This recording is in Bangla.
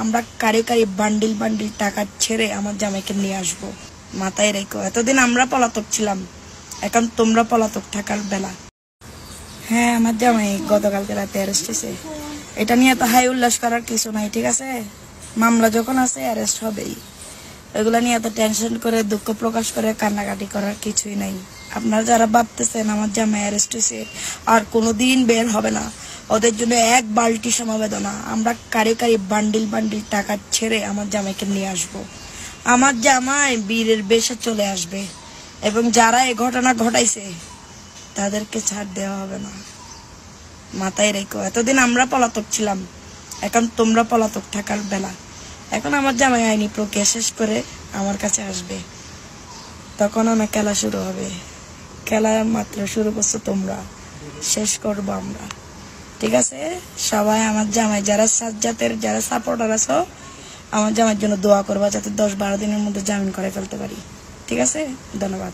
আমরা কারি কারি বান্ডিল বান্ডিল টাকা ছেড়ে আমার জামাইকে নিয়ে আসবো। মাথায় রেখো, এতদিন আমরা পলাতক ছিলাম, এখন তোমরা পলাতক থাকার বেলা। হ্যাঁ, আমার জামাই গতকালকে রাতে অ্যারেস্ট হয়েছে। এটা নিয়ে তো হাই উল্লাস করার কিছু নাই, ঠিক আছে? মামলা যখন আছে অ্যারেস্ট হবেই। এগুলা নিয়ে এত টেনশন করে দুঃখ প্রকাশ করে কান্নাকাটি করার কিছুই নাই। আপনারা যারা ভাবতেছেন আমার জামাই অ্যারেস্ট হয়েছে আর কোনোদিন বের হবে না, ওদের জন্য এক বালতি সমবেদনা। আমরা কারি কারি বান্ডিল বান্ডিল টাকা ছেড়ে আমার জামাইকে নিয়ে আসবো। আমার জামাই বীরের বেশে চলে আসবে এবং যারা এই ঘটনা ঘটাইছে তাদেরকে ছাড় দেওয়া হবে না। মাথায় রেখো, এতদিন আমরা পলাতক ছিলাম, এখন তোমরা পলাতক থাকার বেলা। এখন আমার জামাই আইনি প্রক্রিয়া শেষ করে আমার কাছে আসবে, তখন আমার খেলা শুরু হবে। খেলা মাত্র শুরু করছো তোমরা, শেষ করবো আমরা, ঠিক আছে? সবাই আমার জামাই যারা সাজ্জাতের যারা সাপোর্টার আছো, আমার জামাইয়ের জন্য দোয়া করবা যাতে 10-12 দিনের মধ্যে জামিন করে ফেলতে পারি, ঠিক আছে? ধন্যবাদ।